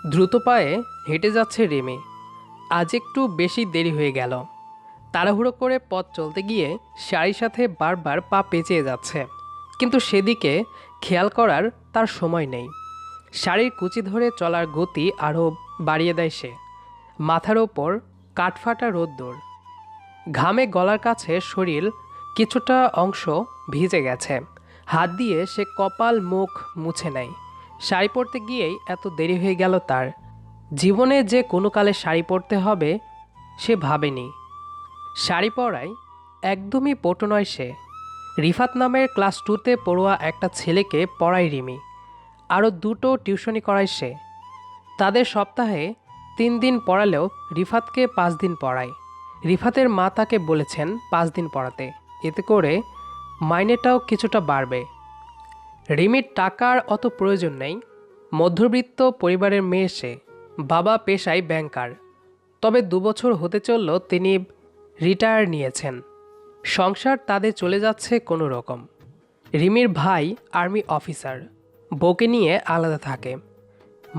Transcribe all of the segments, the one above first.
দ্রুত পায়ে হেঁটে যাচ্ছে রিমি। আজ একটু বেশি দেরি হয়ে গেল। তাড়াহুড়ো করে পথ চলতে গিয়ে শাড়ির সাথে বারবার পা পেঁচিয়ে যাচ্ছে, কিন্তু সেদিকে খেয়াল করার তার সময় নেই। শাড়ির কুচি ধরে চলার গতি আরও বাড়িয়ে দেয় সে। মাথার ওপর কাঠফাটা রোদ্দুর, ঘামে গলার কাছে শরীর কিছুটা অংশ ভিজে গেছে। হাত দিয়ে সে কপাল মুখ মুছে নেয়। শাড়ি পরতে গিয়েই এত দেরি হয়ে গেল তার। জীবনে যে কোনো কালে শাড়ি পরতে হবে সে ভাবেনি। শাড়ি পরায় একদমই পটু নয় সে। রিফাত নামের ক্লাস টুতে পড়ুয়া একটা ছেলেকে পড়ায় রিমি। আরও দুটো টিউশনি করায় সে। তাদের সপ্তাহে 3 দিন পড়ালেও রিফাতকে 5 দিন পড়ায়। রিফাতের মা তাকে বলেছেন 5 দিন পড়াতে, এতে করে মাইনেটাও কিছুটা বাড়বে। রিমির টাকার অত প্রয়োজন নেই। মধ্যবিত্ত পরিবারের মেয়ে সে। বাবা পেশায় ব্যাংকার, তবে 2 বছর হতে চলল তিনি রিটায়ার নিয়েছেন। সংসার তাদের চলে যাচ্ছে কোনো রকম। রিমির ভাই আর্মি অফিসার, বউকে নিয়ে আলাদা থাকে।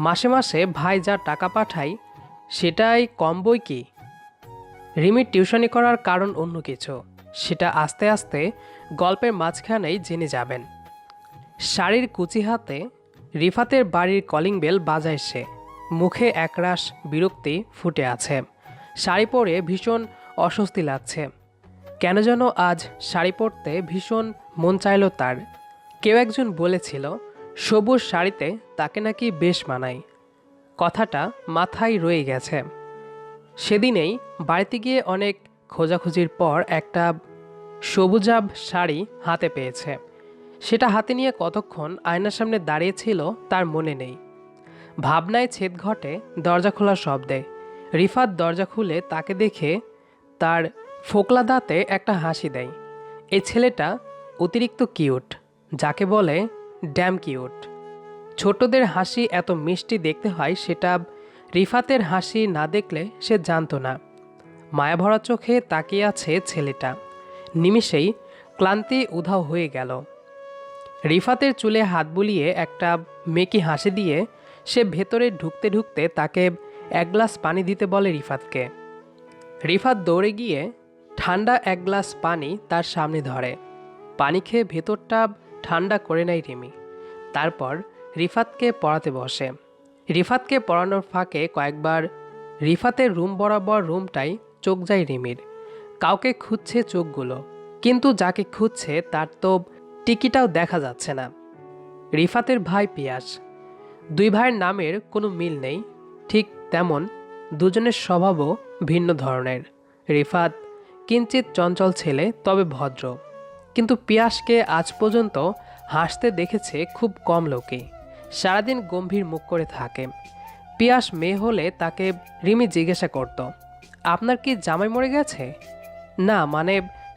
মাসে মাসে ভাই যা টাকা পাঠায় সেটাই কম বই কি। রিমির টিউশনি করার কারণ অন্য কিছু, সেটা আস্তে আস্তে গল্পের মাঝখানেই জেনে যাবেন। শাড়ির কুচি হাতে রিফাতের বাড়ির কলিং বেল বাজায় সে। মুখে একরাশ বিরক্তি ফুটে আছে। শাড়ি পরে ভীষণ অস্বস্তি লাগছে। কেন যেন আজ শাড়ি পরতে ভীষণ মন চাইল তার। কেউ একজন বলেছিল সবুজ শাড়িতে তাকে নাকি বেশ মানায়। কথাটা মাথায় রয়ে গেছে। সেদিনেই বাড়িতে গিয়ে অনেক খোঁজাখুঁজির পর একটা সবুজাব শাড়ি হাতে পেয়েছে। সেটা হাতে নিয়ে কতক্ষণ আয়নার সামনে দাঁড়িয়েছিল তার মনে নেই। ভাবনায় ছেদ ঘটে দরজা খোলার শব্দে। রিফাত দরজা খুলে তাকে দেখে তার ফোকলা দাঁতে একটা হাসি দেয়। এই ছেলেটা অতিরিক্ত কিউট, যাকে বলে ড্যাম কিউট। ছোটদের হাসি এত মিষ্টি দেখতে হয় সেটা রিফাতের হাসি না দেখলে সে জানতো না। মায়াভরা চোখে তাকিয়ে আছে ছেলেটা। নিমিষেই ক্লান্তি উধাও হয়ে গেল। রিফাতের চুলে হাত বুলিয়ে একটা মেকি হাসি দিয়ে সে ভেতরে ঢুকতে ঢুকতে তাকে 1 গ্লাস পানি দিতে বলে রিফাতকে। রিফাত দৌড়ে গিয়ে ঠান্ডা 1 গ্লাস পানি তার সামনে ধরে। পানি খেয়ে ভেতরটা ঠান্ডা করে নেয় রিমি। তারপর রিফাতকে পড়াতে বসে। রিফাতকে পড়ানোর ফাঁকে কয়েকবার রিফাতের রুম বরাবর রুমটাই চোখ যায় রিমির। কাউকে খুঁজছে চোখগুলো, কিন্তু যাকে খুঁজছে তার তো টিকিটাও দেখা যাচ্ছে না। রিফাতের ভাই পিয়াস। 2 ভাইয়ের নামের কোনো মিল নেই, ঠিক তেমন দুজনের স্বভাবও ভিন্ন ধরনের। রিফাত কিঞ্চিত চঞ্চল ছেলে, তবে ভদ্র। কিন্তু পিয়াসকে আজ পর্যন্ত হাসতে দেখেছে খুব কম লোকে। সারাদিন গম্ভীর মুখ করে থাকে। পিয়াস মেয়ে হলে তাকে রিমি জিজ্ঞাসা করত, আপনার কি জামাই মরে গেছে? না, মানে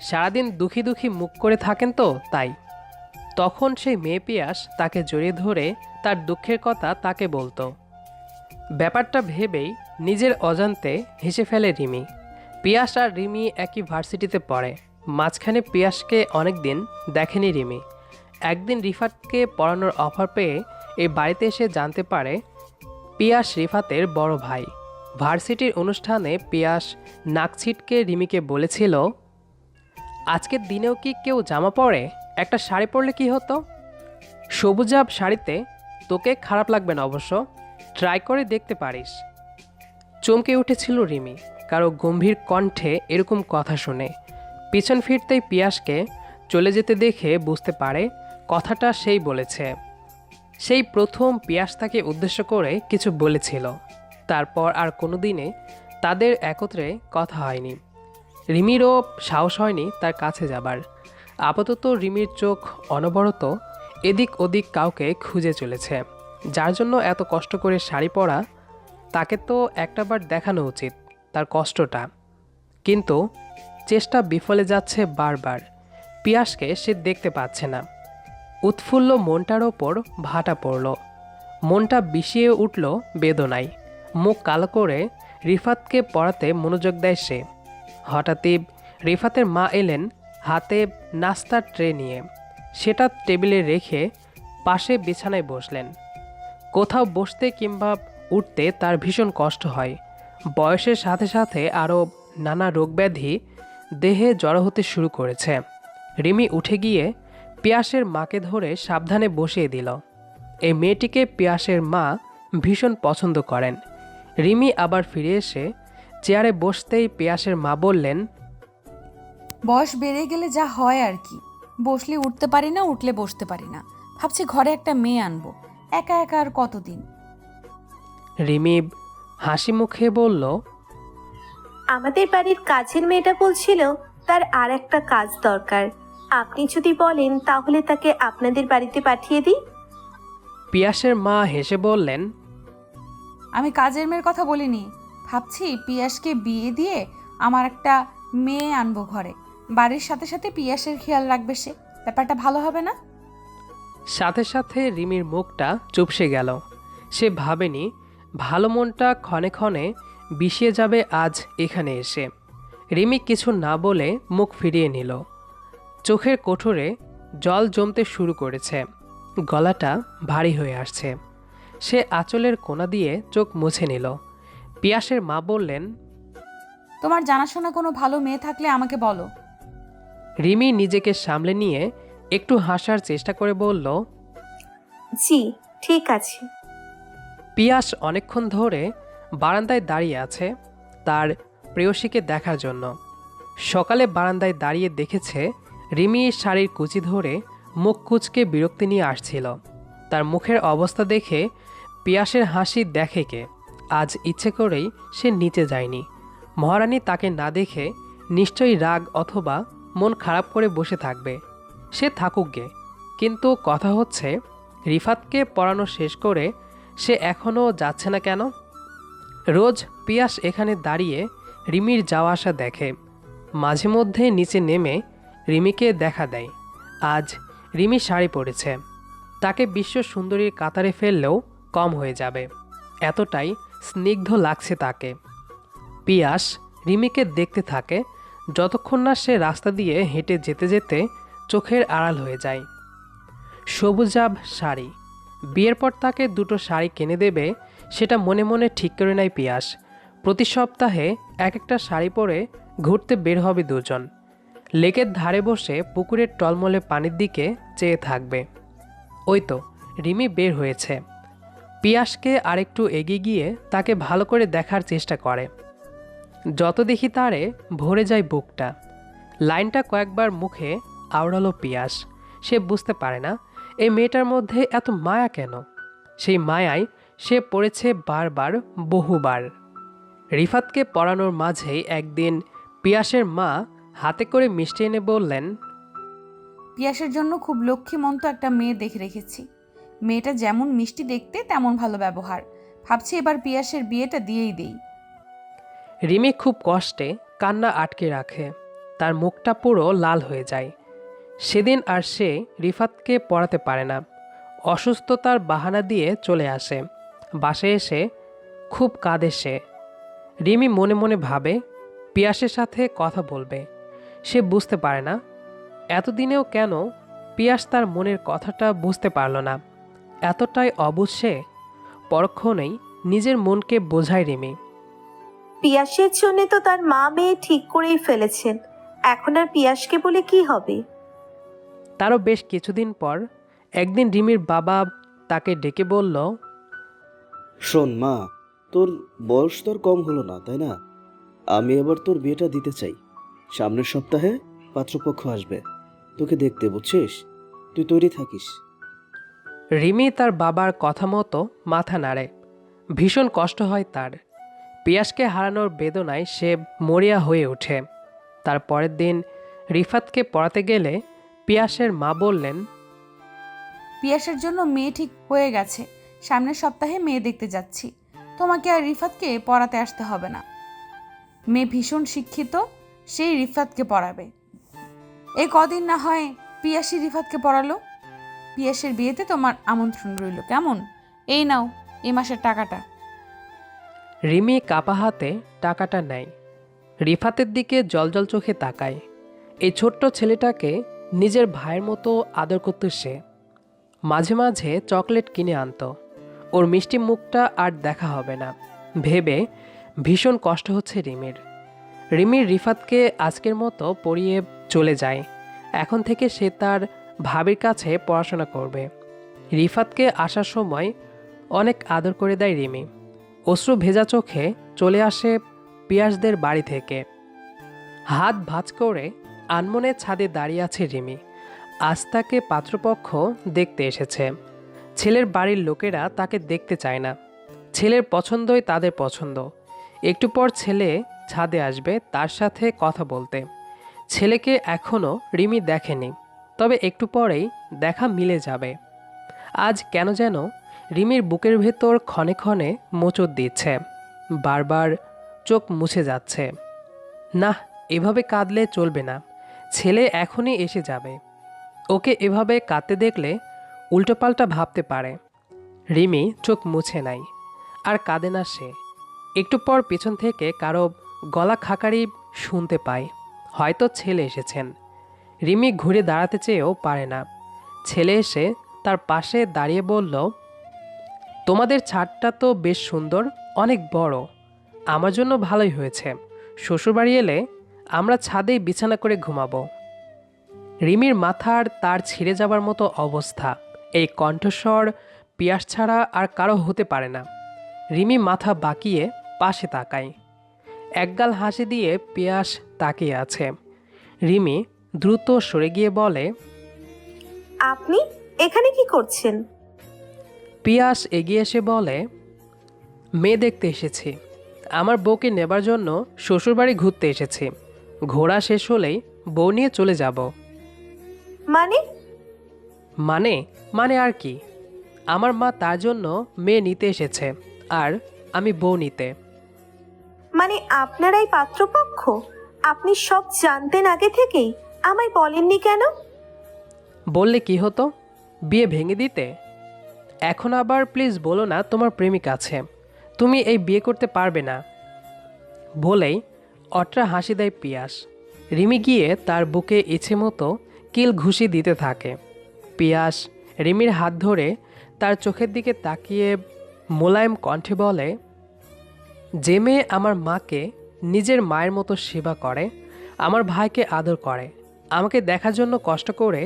সারাদিন দুঃখী দুঃখী মুখ করে থাকেন তো তাই। তখন সেই মেয়ে পিয়াস তাকে জড়িয়ে ধরে তার দুঃখের কথা তাকে বলতো। ব্যাপারটা ভেবেই নিজের অজান্তে হেসে ফেলে রিমি। পিয়াস আর রিমি একই ভার্সিটিতে পড়ে। মাঝখানে পিয়াসকে অনেকদিন দেখেনি রিমি। একদিন রিফাতকে পড়ানোর অফার পেয়ে এই বাড়িতে এসে জানতে পারে পিয়াস রিফাতের বড় ভাই। ভার্সিটির অনুষ্ঠানে পিয়াস নাক ছিটকে রিমিকে বলেছিল, আজকের দিনেও কি কেউ জামা পরে? একটা শাড়ি পরলে কি হতো? সবুজাব শাড়িতে তোকে খারাপ লাগবে না অবশ্য, ট্রাই করে দেখতে পারিস। চমকে উঠেছিল রিমি কারো গম্ভীর কণ্ঠে এরকম কথা শুনে। পিছন ফিরতেই পিয়াসকে চলে যেতে দেখে বুঝতে পারে কথাটা সেই বলেছে। সেই প্রথম পিয়াস তাকে উদ্দেশ্য করে কিছু বলেছিল। তারপর আর কোনো দিনে তাদের একত্রে কথা হয়নি। রিমিরও সাহস হয়নি তার কাছে যাবার। আপাতত রিমির চোখ অনবরত এদিক ওদিক কাউকে খুঁজে চলেছে। যার জন্য এত কষ্ট করে শাড়ি পরা, তাকে তো একটাবার দেখানো উচিত তার কষ্টটা। কিন্তু চেষ্টা বিফলে যাচ্ছে বারবার। পিয়াসকে সে দেখতে পাচ্ছে না। উৎফুল্ল মনটার ওপর ভাটা পড়ল। মনটা বিষিয়ে উঠল বেদনায়। মুখ কালো করে রিফাতকে পড়াতে মনোযোগ দেয় সে। হঠাৎই রিফাতের মা এলেন হাতে নাস্তার ট্রে নিয়ে। সেটা টেবিলে রেখে পাশে বিছানায় বসলেন। কোথাও বসতে কিংবা উঠতে তার ভীষণ কষ্ট হয়। বয়সের সাথে সাথে আরও নানা রোগব্যাধি দেহে জড়ো হতে শুরু করেছে। রিমি উঠে গিয়ে পিয়াসের মাকে ধরে সাবধানে বসিয়ে দিল। এই মেয়েটিকে পিয়াসের মা ভীষণ পছন্দ করেন। রিমি আবার ফিরে এসে চেয়ারে বসতেই পিয়াসের মা বললেন, বয়স বেড়ে গেলে যা হয় আর কি, বসলে উঠতে পারি না, উঠলে বসতে পারি না। ভাবছি ঘরে একটা মেয়ে আনবো, একা একা আর কতদিন। রিমি হাসি মুখে বলল, আমাদের বাড়ির কাজের মেয়েটা বলছিল তার আর একটা কাজ দরকার। আপনি যদি বলেন তাহলে তাকে আপনাদের বাড়িতে পাঠিয়ে দিই। পিয়াসের মা হেসে বললেন, আমি কাজের মেয়ের কথা বলিনি, ভাবছি পিয়াসকে বিয়ে দিয়ে আমার একটা মেয়ে আনবো ঘরে। বাড়ির সাথে সাথে পিয়াসের খেয়াল রাখবে সে, ব্যাপারটা ভালো হবে না? সাথে সাথে রিমির মুখটা চুপসে গেল। সে ভাবেনি ভালো মনটা ক্ষণে ক্ষণে বিষিয়ে যাবে আজ এখানে এসে। রিমি কিছু না বলে মুখ ফিরিয়ে নিল। চোখের কোঠরে জল জমতে শুরু করেছে, গলাটা ভারী হয়ে আসছে। সে আঁচলের কোণা দিয়ে চোখ মুছে নিল। পিয়াসের মা বললেন, তোমার জানাশোনা কোনো ভালো মেয়ে থাকলে আমাকে বলো। রিমি নিজেকে সামলে নিয়ে একটু হাসার চেষ্টা করে বলল, জি ঠিক আছে। পিয়াস অনেকক্ষণ ধরে বারান্দায় দাঁড়িয়ে আছে তার প্রেয়সীকে দেখার জন্য। সকালে বারান্দায় দাঁড়িয়ে দেখেছে রিমি শাড়ির কুচি ধরে মুখ কুচকে বিরক্তি নিয়ে আসছিল। তার মুখের অবস্থা দেখে পিয়াসের হাসি দেখে কে, আজ ইচ্ছে করেই সে নিচে যায়নি। মহারানী তাকে না দেখে নিশ্চয়ই রাগ অথবা মন খারাপ করে বসে থাকবে। সে থাকুক গে, কিন্তু কথা হচ্ছে রিফাতকে পড়ানো শেষ করে সে এখনও যাচ্ছে না কেন? রোজ পিয়াস এখানে দাঁড়িয়ে রিমির যাওয়া আসা দেখে, মাঝে মধ্যে নিচে নেমে রিমিকে দেখা দেয়। আজ রিমি শাড়ি পরেছে, তাকে বিশ্ব সুন্দরীর কাতারে ফেললেও কম হয়ে যাবে, এতটাই স্নিগ্ধ লাগছে তাকে। পিয়াস রিমিকে দেখতে থাকে যতক্ষণ না সে রাস্তা দিয়ে হেঁটে যেতে যেতে চোখের আড়াল হয়ে যায়। সবুজাব শাড়ি, বিয়ের পর তাকে দুটো শাড়ি কিনে দেবে সেটা মনে মনে ঠিক করে নেয় পিয়াস। প্রতি সপ্তাহে এক একটা শাড়ি পরে ঘুরতে বের হবে দুজন। লেকের ধারে বসে পুকুরের টলমলে পানির দিকে চেয়ে থাকবে। ওই তো রিমি বের হয়েছে। পিয়াসকে আরেকটু এগিয়ে গিয়ে তাকে ভালো করে দেখার চেষ্টা করে। যত দেখি তারে ভরে যায় বুকটা। লাইনটা কয়েকবার মুখে আওড়ালো পিয়াস। সে বুঝতে পারে না এই মেয়েটার মধ্যে এত মায়া কেন। সেই মায়ায় সে পড়েছে বারবার, বহুবার। রিফাতকে পড়ানোর মাঝেই একদিন পিয়াসের মা হাতে করে মিষ্টি এনে বললেন, পিয়াসের জন্য খুব লক্ষ্মীমন্ত একটা মেয়ে দেখে রেখেছি। মেয়েটা যেমন মিষ্টি দেখতে তেমন ভালো ব্যবহার। ভাবছি এবার পিয়াসের বিয়েটা দিয়েই দেই। রিমি খুব কষ্টে কান্না আটকে রাখে, তার মুখটা পুরো লাল হয়ে যায়। সেদিন আর সে রিফাতকে পড়াতে পারে না, অসুস্থতার বাহানা দিয়ে চলে আসে। বাসায় এসে খুব কাঁদে সে। রিমি মনে মনে ভাবে পিয়াসের সাথে কথা বলবে। সে বুঝতে পারে না এতদিনেও কেন পিয়াস তার মনের কথাটা বুঝতে পারল না। এতটাই অবুঝ সে। পরক্ষণেই নিজের মনকে বোঝায় রিমি। পিয়াসের জন্য তো তার মা মেয়ে ঠিক করেই ফেলেছেন, এখন আর পিয়াসকে বলে কি হবে? তারও বেশ কিছুদিন পর একদিন রিমির বাবা তাকে ডেকে বলল, শোন মা, তোর বয়স তোর কম হলো না, তাই না? আমি এবার তোর বিয়েটা দিতে চাই। সামনের সপ্তাহে পাত্রপক্ষ আসবে তোকে দেখতে, বুঝছিস? তুই তৈরি থাকিস। রিমি তার বাবার কথা মতো মাথা নাড়ে। ভীষণ কষ্ট হয় তার। পিয়াসকে হারানোর বেদনায় সে মরিয়া হয়ে ওঠে। তার পরের দিন রিফাতকে পড়াতে গেলে পিয়াসের মা বললেন, পিয়াসের জন্য মেয়ে ঠিক হয়ে গেছে, সামনের সপ্তাহে মেয়ে দেখতে যাচ্ছি। তোমাকে আর রিফাতকে পড়াতে আসতে হবে না। মেয়ে ভীষণ শিক্ষিত, সেই রিফাতকে পড়াবে। এই কদিন না হয় পিয়াসই রিফাতকে পড়ালো। পিয়াসের বিয়েতে তোমার আমন্ত্রণ রইল, কেমন? এই নাও এই মাসের টাকাটা। রিমি কাপা হাতে টাকাটা নেয়। রিফাতের দিকে জলজল চোখে তাকায়। এই ছোট্ট ছেলেটাকে নিজের ভাইয়ের মতো আদর করত সে। মাঝে মাঝে চকলেট কিনে আনতো। ওর মিষ্টি মুখটা আর দেখা হবে না ভেবে ভীষণ কষ্ট হচ্ছে রিমির। রিমির রিফাতকে আজকের মতো পড়িয়ে চলে যায়। এখন থেকে সে তার ভাবির কাছে পড়াশোনা করবে। রিফাতকে আসার সময় অনেক আদর করে দেয় রিমি। অশ্রু ভেজা চোখে চলে আসে পিয়াসদের বাড়ি থেকে। হাত ভাঁজ করে আনমনে ছাদে দাঁড়িয়ে আছে রিমি। আজ তাকে পাত্রপক্ষ দেখতে এসেছে। ছেলের বাড়ির লোকেরা তাকে দেখতে চায় না। ছেলের পছন্দই তাদের পছন্দ। একটু পর ছেলে ছাদে আসবে তার সাথে কথা বলতে। ছেলেকে এখনও রিমি দেখেনি, তবে একটু পরেই দেখা মিলে যাবে। আজ কেন যেন রিমির বুকের ভেতর ক্ষণে ক্ষণে মোচড় দিচ্ছে, বারবার চোখ মুছে যাচ্ছে। না, এভাবে কাঁদলে চলবে না। ছেলে এখনই এসে যাবে। ওকে এভাবে কাঁদতে দেখলে উল্টোপাল্টা ভাবতে পারে। রিমি চোখ মুছে নাই, আর কাঁদে না সে। একটু পর পেছন থেকে কারো গলা খাকারি শুনতে পায়। হয়তো ছেলে এসেছেন। রিমি ঘুরে দাঁড়াতে চেয়েও পারে না। ছেলে এসে তার পাশে দাঁড়িয়ে বলল, তোমাদের ছাদটা তো বেশ সুন্দর, অনেক বড়। আমার জন্য ভালোই হয়েছে। শ্বশুরবাড়ি এলে আমরা ছাদেই বিছানা করে ঘুমাবো। রিমির মাথার তার ছিঁড়ে যাবার মতো অবস্থা। এই কণ্ঠস্বর পিয়াস ছাড়া আর কারো হতে পারে না। রিমি মাথা বাঁকিয়ে পাশে তাকায়। একগাল হাসি দিয়ে পিয়াস তাকিয়ে আছে। রিমি দ্রুত সরে গিয়ে বলে, আপনি এখানে কি করছেন? পিয়াস এগিয়ে এসে বলে, মেয়ে দেখতে এসেছি। আমার বউকে নেবার জন্য শ্বশুরবাড়ি ঘুরতে এসেছি। ঘোরা শেষ হলেই বউ নিয়ে চলে যাব। মানে? মানে মানে আর কি? আমার মা তার জন্য মেয়ে নিতে এসেছে, আর আমি বউ নিতে। মানে আপনারাই পাত্রপক্ষ? আপনি সব জানতেন আগে থেকেই, আমায় বলেননি কেন? বললে কি হতো? বিয়ে ভেঙে দিতে? এখন আবার প্লিজ বলো না তোমার প্রেমিক আছে, তুমি এই বিয়ে করতে পারবে না। বলেই অট্রা হাসি দেয় পিয়াস। রিমি গিয়ে তার বুকে ইচ্ছে মতো কিল ঘুষি দিতে থাকে। পিয়াস রিমির হাত ধরে তার চোখের দিকে তাকিয়ে মোলায়েম কণ্ঠে বলে, যে মেয়ে আমার মাকে নিজের মায়ের মতো সেবা করে, আমার ভাইকে আদর করে, আমাকে দেখার জন্য কষ্ট করে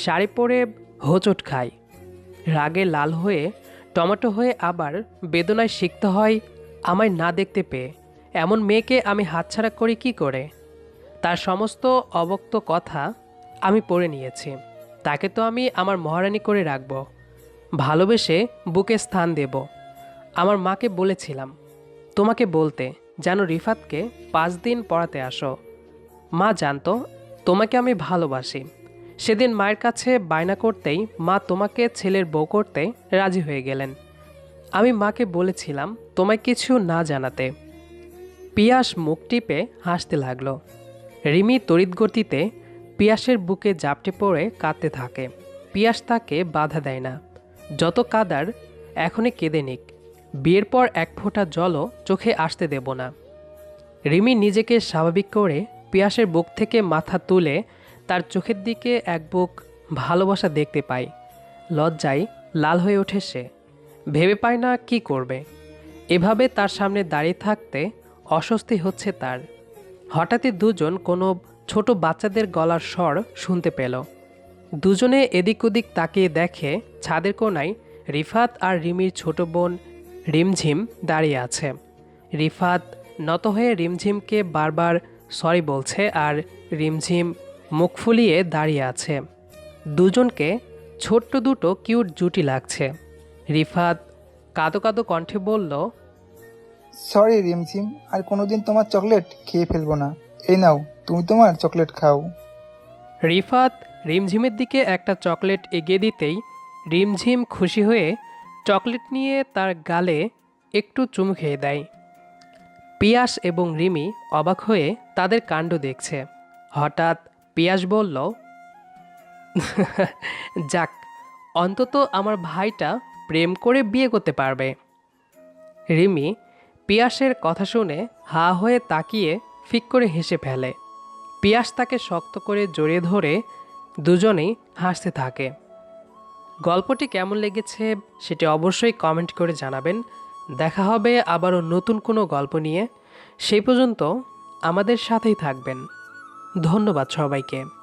শাড়ি পরে হোঁচট খায়, রাগে লাল হয়ে টমেটো হয়ে আবার বেদনায় শিখতে হয় আমায় না দেখতে পেয়ে, এমন মেয়েকে আমি হাতছাড়া করি কি করে? তার সমস্ত অবক্ত কথা আমি পড়ে নিয়েছি। তাকে তো আমি আমার মহারানী করে রাখব, ভালোবেসে বুকে স্থান দেব। আমার মাকে বলেছিলাম তোমাকে বলতে, যেন রিফাতকে 5 দিন পড়াতে আসো। মা জানতো তোমাকে আমি ভালোবাসি। সেদিন মায়ের কাছে বায়না করতেই মা তোমাকে ছেলের বউ করতে রাজি হয়ে গেলেন। আমি মাকে বলেছিলাম তোমায় কিছু না জানাতে। পিয়াস মুখ টিপে হাসতে লাগলো। রিমি তড়িৎ গতিতে পিয়াসের বুকে জাপটে পড়ে কাঁদতে থাকে। পিয়াস তাকে বাধা দেয় না। যত কাদার এখনই কেঁদে নিক, বিয়ের পর এক ফোঁটা জলও চোখে আসতে দেব না। রিমি নিজেকে স্বাভাবিক করে পিয়াসের বুক থেকে মাথা তুলে তার চোখের দিকে এক বুক ভালোবাসা দেখতে পায়। লজ্জায় লাল হয়ে ওঠে সে। ভেবে পায় না কি করবে। এভাবে তার সামনে দাঁড়িয়ে থাকতে অস্বস্তি হচ্ছে তার। হঠাৎই দুজন কোনো ছোট বাচ্চাদের গলার স্বর শুনতে পেল। দুজনে এদিক ওদিক তাকিয়ে দেখে ছাদের কোণায় রিফাত আর রিমির ছোট বোন রিমঝিম দাঁড়িয়ে আছে। রিফাত নত হয়ে রিমঝিমকে বারবার সরি বলছে, আর রিমঝিম মুখ ফুলিয়ে দাঁড়িয়ে আছে। দুজনকে ছোট্ট দুটো কিউট জুটি লাগছে। রিফাত কাঁদো কাঁদো কণ্ঠে বলল, সরি রিমঝিম, আর কোনোদিন তোমার চকলেট খেয়ে ফেলবো না। এই নাও, তুমি তোমার চকলেট খাও। রিফাত রিমঝিমের দিকে একটা চকলেট এগিয়ে দিতেই রিমঝিম খুশি হয়ে চকলেট নিয়ে তার গালে একটু চুমু খেয়ে দেয়। পিয়াস এবং রিমি অবাক হয়ে তাদের কাণ্ড দেখছে। হঠাৎ পিয়াস বলল, যাক, অন্তত আমার ভাইটা প্রেম করে বিয়ে করতে পারবে। রিমি পিয়াসের কথা শুনে হা হয়ে তাকিয়ে ফিক করে হেসে ফেলে। পিয়াস তাকে শক্ত করে জড়িয়ে ধরে দুজনেই হাসতে থাকে। গল্পটি কেমন লেগেছে সেটি অবশ্যই কমেন্ট করে জানাবেন। দেখা হবে আবারও নতুন কোনো গল্প নিয়ে। সেই পর্যন্ত আমাদের সাথেই থাকবেন। ধন্যবাদ সবাইকে।